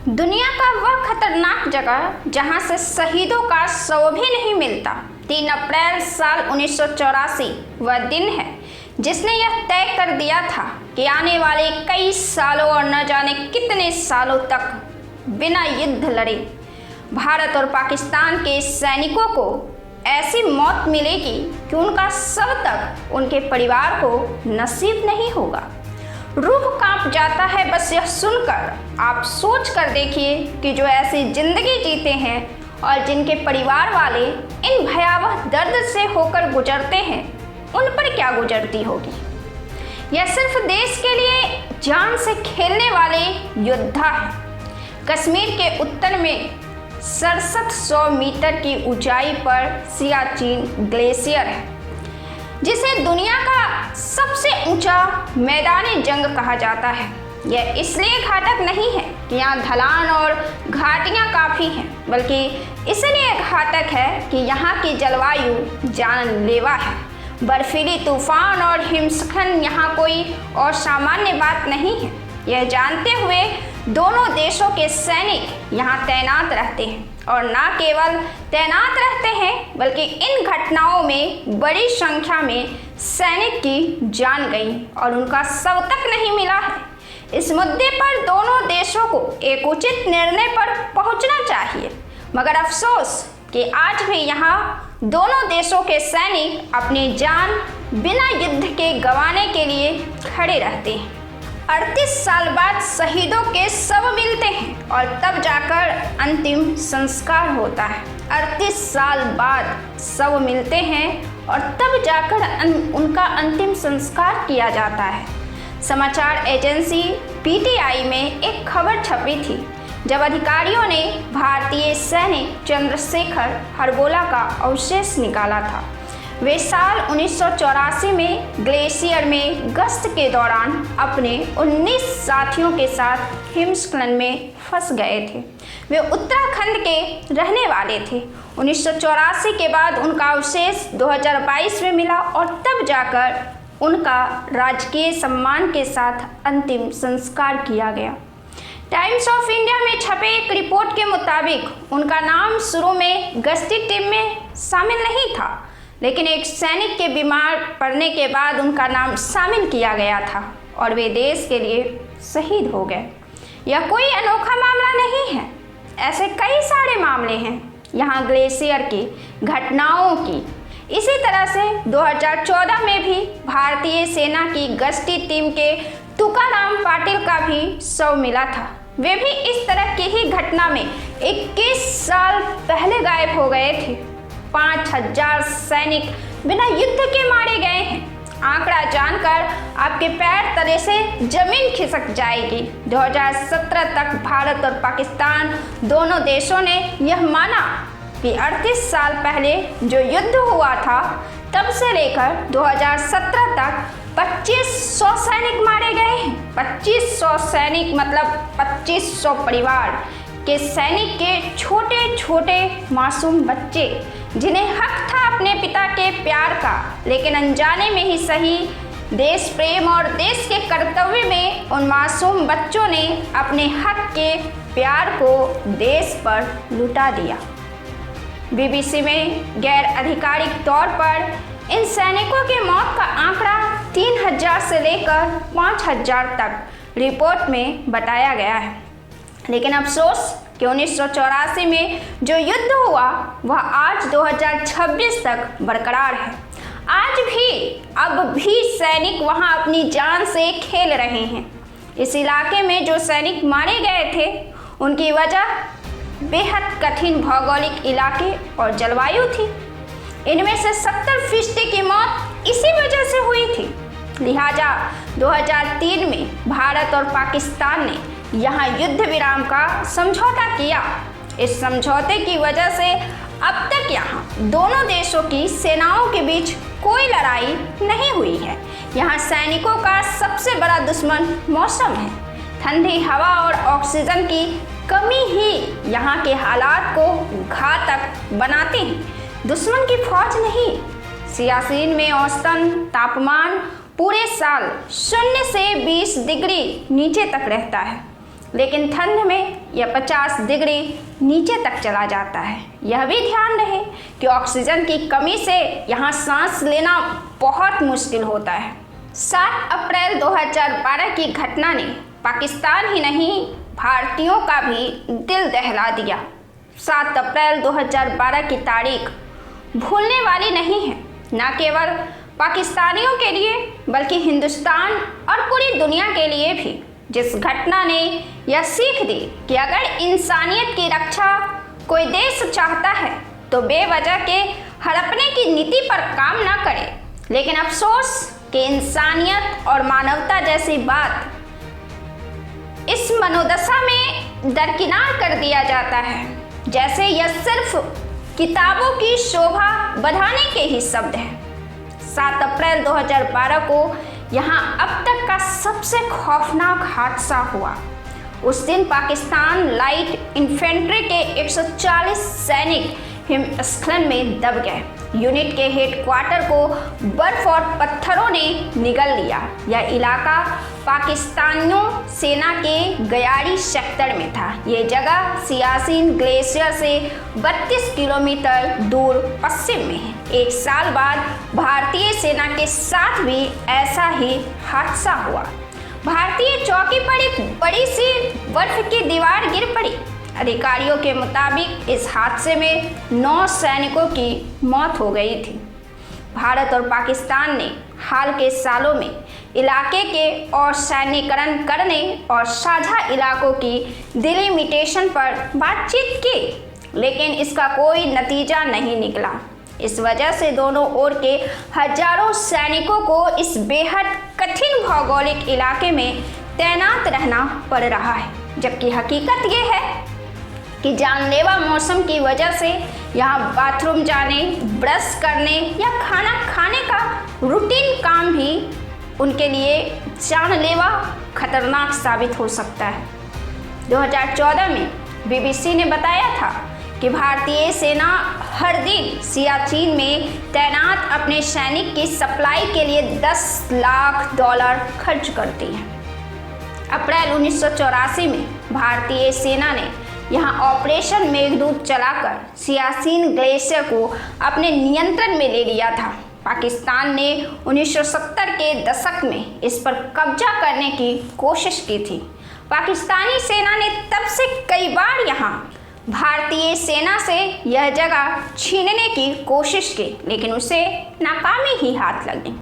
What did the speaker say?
दुनिया का वह खतरनाक जगह जहां से शहीदों का शव भी नहीं मिलता। 3 अप्रैल साल 1984 वह दिन है जिसने यह तय कर दिया था कि आने वाले कई सालों और न जाने कितने सालों तक बिना युद्ध लड़े भारत और पाकिस्तान के सैनिकों को ऐसी मौत मिलेगी कि उनका शव तक उनके परिवार को नसीब नहीं होगा। रूह कांप जाता है बस यह सुनकर। आप सोच कर देखिए कि जो ऐसी जिंदगी जीते हैं और जिनके परिवार वाले इन भयावह दर्द से होकर गुजरते हैं, उन पर क्या गुजरती होगी। यह सिर्फ देश के लिए जान से खेलने वाले योद्धा हैं। कश्मीर के उत्तर में 6700 मीटर की ऊंचाई पर सियाचिन ग्लेशियर है, जिसे दुनिया का सबसे ऊंचा मैदानी जंग कहा जाता है। यह इसलिए घातक नहीं है कि यहाँ ढलान और घाटियाँ काफ़ी हैं, बल्कि इसलिए घातक है कि यहाँ की जलवायु जानलेवा है। बर्फीली तूफान और हिमस्खलन यहाँ कोई और सामान्य बात नहीं है। यह जानते हुए दोनों देशों के सैनिक यहाँ तैनात रहते हैं, और न केवल तैनात रहते हैं बल्कि इन घटनाओं में बड़ी संख्या में सैनिक की जान गई और उनका शव तक नहीं मिला है। इस मुद्दे पर दोनों देशों को एक उचित निर्णय पर पहुंचना चाहिए, मगर अफसोस कि आज भी यहाँ दोनों देशों के सैनिक अपनी जान बिना युद्ध के गंवाने के लिए खड़े रहते हैं। 38 साल बाद शहीदों के शव मिलते हैं और तब जाकर अंतिम संस्कार होता है। 38 साल बाद शव मिलते हैं और तब जाकर उनका अंतिम संस्कार किया जाता है। समाचार एजेंसी पीटीआई में एक खबर छपी थी जब अधिकारियों ने भारतीय सैनिक चंद्रशेखर हरबोला का अवशेष निकाला था। वे साल 1984 में ग्लेशियर में गश्त के दौरान अपने 19 साथियों के साथ हिमस्खलन में फंस गए थे। वे उत्तराखंड के रहने वाले थे। 1984 के बाद उनका अवशेष 2022 में मिला और तब जाकर उनका राजकीय सम्मान के साथ अंतिम संस्कार किया गया। टाइम्स ऑफ इंडिया में छपे एक रिपोर्ट के मुताबिक उनका नाम शुरू में गश्ती टीम में शामिल नहीं था, लेकिन एक सैनिक के बीमार पड़ने के बाद उनका नाम शामिल किया गया था और वे देश के लिए शहीद हो गए। यह कोई अनोखा मामला नहीं है, ऐसे कई सारे मामले हैं यहाँ ग्लेशियर की घटनाओं की। इसी तरह से 2014 में भी भारतीय सेना की गश्ती टीम के तुकाराम पाटिल का भी शव मिला था। वे भी इस तरह की ही घटना में 21 साल पहले गायब हो गए थे। 5000 सैनिक बिना युद्ध के मारे गए हैं। आंकड़ा जानकर आपके पैर तले से जमीन खिसक जाएगी। 2017 तक भारत और पाकिस्तान दोनों देशों ने यह माना कि 38 साल पहले जो युद्ध हुआ था, तब से लेकर 2017 तक 2500 सैनिक मारे गए हैं। 2500 सैनिक मतलब 2500 परिवार के सैनिक के छोटे छोटे मासूम बच्चे, जिन्हें हक था अपने पिता के प्यार का, लेकिन अनजाने में ही सही देश प्रेम और देश के कर्तव्य में उन मासूम बच्चों ने अपने हक के प्यार को देश पर लुटा दिया। बीबीसी में गैर आधिकारिक तौर पर इन सैनिकों की मौत का आंकड़ा 3000 से लेकर 5000 तक रिपोर्ट में बताया गया है। लेकिन अफसोस कि 1984 में जो युद्ध हुआ वह आज 2026 तक बरकरार है। आज भी अब भी सैनिक वहां अपनी जान से खेल रहे हैं। इस इलाके में जो सैनिक मारे गए थे उनकी वजह बेहद कठिन भौगोलिक इलाके और जलवायु थी। इनमें से 70% की मौत इसी वजह से हुई थी। लिहाजा 2003 में भारत और पाकिस्तान ने यहाँ युद्ध विराम का समझौता किया। इस समझौते की वजह से अब तक यहाँ दोनों देशों की सेनाओं के बीच कोई लड़ाई नहीं हुई है। यहाँ सैनिकों का सबसे बड़ा दुश्मन मौसम है। ठंडी हवा और ऑक्सीजन की कमी ही यहाँ के हालात को घातक बनाते हैं, दुश्मन की फौज नहीं। सियाचिन में औसतन तापमान पूरे साल 0 से 20 डिग्री नीचे तक रहता है। लेकिन ठंड में यह 50 डिग्री नीचे तक चला जाता है। यह भी ध्यान रहे कि ऑक्सीजन की कमी से यहाँ सांस लेना बहुत मुश्किल होता है। 7 अप्रैल 2012 की घटना ने पाकिस्तान ही नहीं भारतीयों का भी दिल दहला दिया। 7 अप्रैल 2012 की तारीख भूलने वाली नहीं है, न केवल पाकिस्तानियों के लिए बल्कि हिंदुस्तान और पूरी दुनिया के लिए भी, जिस घटना ने यह सीख दी कि अगर इंसानियत की रक्षा कोई देश चाहता है तो बेवजह के हड़पने की नीति पर काम ना करे। लेकिन अफसोस कि इंसानियत और मानवता जैसी बात इस मनोदशा में दरकिनार कर दिया जाता है, जैसे यह सिर्फ किताबों की शोभा बढ़ाने के ही शब्द हैं। 7 अप्रैल 2012 को यहाँ अब तक का सबसे खौफनाक हादसा हुआ। उस दिन पाकिस्तान लाइट इन्फेंट्री के 140 सैनिक हिमस्खलन में दब गए। यूनिट के हेडक्वार्टर को बर्फ और पत्थरों ने निगल लिया। यह इलाका पाकिस्तानियों सेना के गयारी सेक्टर में था। ये जगह सियाचिन ग्लेशियर से 32 किलोमीटर दूर पश्चिम में है। 1 साल बाद भारतीय सेना के साथ भी ऐसा ही हादसा हुआ। भारतीय चौकी पर एक बड़ी सी बर्फ की दीवार गिर पड़ी। अधिकारियों के मुताबिक इस हादसे में 9 सैनिकों की मौत हो गई थी। भारत और पाकिस्तान ने हाल के सालों में इलाके के और सैन्यीकरण करने और साझा इलाकों की डिलिमिटेशन पर बातचीत की, लेकिन इसका कोई नतीजा नहीं निकला। इस वजह से दोनों ओर के हजारों सैनिकों को इस बेहद कठिन भौगोलिक इलाके में तैनात रहना पड़ रहा है, जबकि हकीकत ये है कि जानलेवा मौसम की वजह से यहाँ बाथरूम जाने, ब्रश करने या खाना खाने का रूटीन काम भी उनके लिए जानलेवा खतरनाक साबित हो सकता है। 2014 में BBC ने बताया था कि भारतीय सेना हर दिन सियाचिन में तैनात अपने सैनिक की सप्लाई के लिए $10 लाख खर्च करती है। अप्रैल 1984 में भारतीय सेना ने यहाँ ऑपरेशन मेघदूत चलाकर सियाचिन ग्लेशियर को अपने नियंत्रण में ले लिया था। पाकिस्तान ने 1970 के दशक में इस पर कब्जा करने की कोशिश की थी। पाकिस्तानी सेना ने तब से कई बार यहाँ भारतीय सेना से यह जगह छीनने की कोशिश की, लेकिन उसे नाकामी ही हाथ लगी।